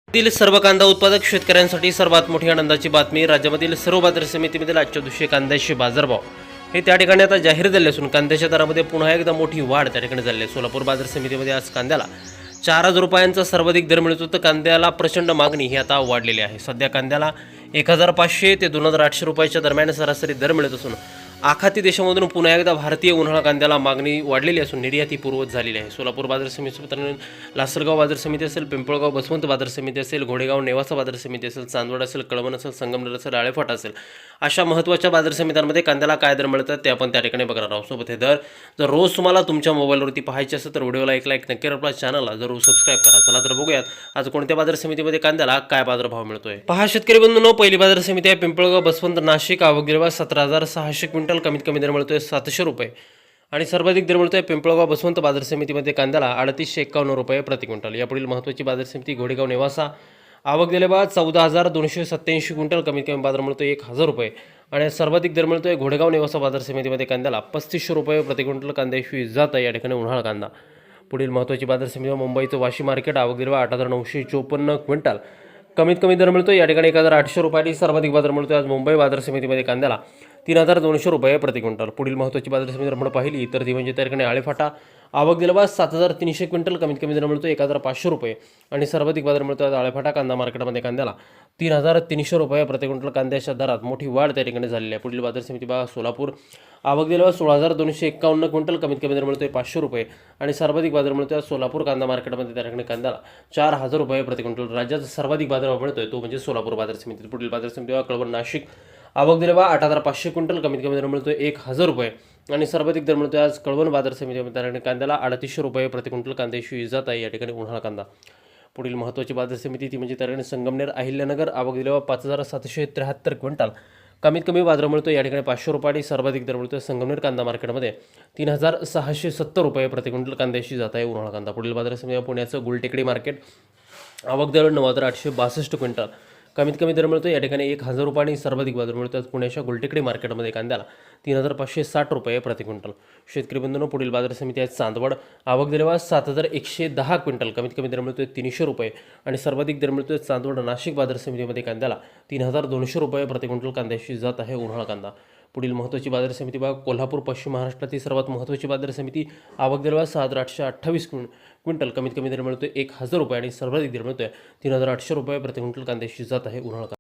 राज्यातील सर्व कांदा उत्पादक शेतकऱ्यांसाठी सर्वात मोठी आनंदाची बातमी. राज्यामधील सर्व बाजार समितीमधील आजच्या दिवशी कांद्याचे बाजारभाव हे त्या ठिकाणी आता जाहीर झाले असून कांद्याच्या दरामध्ये पुन्हा एकदा मोठी वाढ त्या ठिकाणी झाली आहे. सोलापूर बाजार समितीमध्ये आज कांद्याला 4,000 रुपयांचा सर्वाधिक दर मिळतो, तर कांद्याला प्रचंड मागणी ही आता वाढलेली आहे. सध्या कांद्याला 1,500 ते 2,800 रुपयाच्या दरम्यान सरासरी दर मिळत असून आखाती देशामधून पुन्हा एकदा भारतीय उन्हाळा कांद्याला मागणी वाढलेली असून निर्याती पूर्वत झालेली आहे. सोलापूर बाजार समिती, लासलगाव बाजार समिती असेल, पिंपळगाव बसवंत बाजार समिती असेल, घोडेगाव नेवासा बाजार समिती असेल, चांदवड असेल, कळवण असेल, संगमनेर असेल, आळेफाटा असेल, अशा महत्त्वाच्या बाजार समित्यांमध्ये कांद्याला काय दर मिळतात ते आपण त्या ठिकाणी बघणार आहोत. सोबत हे दर जर रोज तुम्हाला तुमच्या मोबाईलवरती पाहायचे असेल तर व्हिडिओला एक लाईक नक्की, आपल्या चॅनलला जरूर सबस्क्राईब करा. चला तर बघूयात आज कोणत्या बाजार समितीमध्ये कांद्याला काय बाजारभाव मिळतोय. पहा शेतकरी बंधूंनो, पहिली बाजार समिती आहे पिंपळगाव बसवंत नाशिक. आवक गिरवा 17,600 क्विंटल, कमीत कमी दर मिळतोय 700 रुपये आणि सर्वाधिक दर मिळतोय पिंपळगाव बसवंत बाजार समितीमध्ये कांद्याला 3,851 रुपये प्रति क्विंटल. यापुढील महत्त्वाची बाजार समिती घोडेगाव नेवासा. आवक दिले बाद 14,287 क्विंटल, कमीत कमी बाजार मिळतोय 1,000 रुपये आणि सर्वाधिक दर मिळतोय घोडेगाव नेवासा बाजार समितीमध्ये कांद्याला 3500 रुपये प्रति क्विंटल. कांद्याशिवाय जात आहे या ठिकाणी उन्हाळा कांदा. पुढील महत्त्वाची बाजार समिती मुंबईचं वाशी मार्केट. आवक दिले 8,954 क्विंटल, कमीत कमी दर मिळतो या ठिकाणी 1,800 रुपये. सर्वाधिक बाजार मिळतो आज मुंबई बाजार समितीमध्ये कांद्याला 3,200 रुपये प्रति क्विंटल. पुढील महत्त्वाची बाजार समिती आपण पाहिली तर ती म्हणजे त्या ठिकाणी आळेफाटा. आवक दिला 7,300 क्विंटल, कमीत कमी दर मिळतो 1,500 रुपये आणि सर्वाधिक बाजार मिळतो आज आळेफाटा कांदा मार्केटमध्ये कांद्याला 3,300 रुपये प्रति क्विंटल. कांद्याच्या दरात मोठी वाढ त्या ठिकाणी झालेली आहे. पुढील बाजार समिती बघा सोलापूर. आवक दिला 16,251 क्विंटल, कमीत कमी दर मिळतोय 500 रुपये आणि सर्वाधिक बाजार मिळतोय सोलापूर कांदा मार्केटमध्ये त्या ठिकाणी कांद्याला 4,000 रुपये प्रति क्विंटल. राज्याचा सर्वाधिक बाजारभाव मिळतोय तो म्हणजे सोलापूर बाजार समिती. पुढील बाजार समिती बघा कळवण नाशिक. आवक दिले 8,500 क्विंटल, कमीत कमी दर मिळतोय 1,000 रुपये आणि सर्वाधिक दर मिळतोय आज कळवण बाजार समितीमध्ये त्या ठिकाणी कांद्याला 3,800 रुपये प्रति क्विंटल. कांद्याशिवाय जात आहे या ठिकाणी उन्हाळा कांदा. पुढील महत्त्वाची बाजार समिती ती म्हणजे त्या ठिकाणी संगमनेर अहिल्यानगर. आवक दिले 5,773 क्विंटल, कमीत कमी बाजार मिळतो या ठिकाणी 500 रुपये आणि सर्वाधिक दर मिळतोय संगमनेर कांदा मार्केटमध्ये 3,670 रुपये प्रति क्विंटल. कांद्याशी जात आहे उन्हाळा कांदा. पुढील बाजार समिती पुण्याचं गुलटेकडी मार्केट. आवक दिलं 9,862 क्विंटल, कमीत कमी दर मिळतो या ठिकाणी 1,000 रुपये आणि सर्वाधिक बाजार मिळतो पुण्याच्या गुलटेकडी मार्केटमध्ये कांद्याला 3,560 रुपये प्रति क्विंटल. शेतकरी बंधूंनो, पुढील बाजार समिती आहे चांदवड. आवक दिले 7,110 क्विंटल, कमीत कमी दर मिळतोय 300 रुपये आणि सर्वाधिक दर मिळतोय चांदवड नाशिक बाजार समितीमध्ये कांद्याला 3,200 रुपये प्रति क्विंटल. कांद्याशी जात आहे उन्हाळा कांदा. पुढील महत्त्वाची बाजार समिती बघा कोल्हापूर पश्चिम महाराष्ट्रातील सर्वात महत्त्वाची बाजार समिती. आवक दिले 6,828 क्विंटल, कमीत कमी दर मिळतोय 1,000 रुपये आणि सर्वाधिक दर मिळतोय 3,800 रुपये प्रति क्विंटल. कांद्याशी जात आहे उन्हाळा.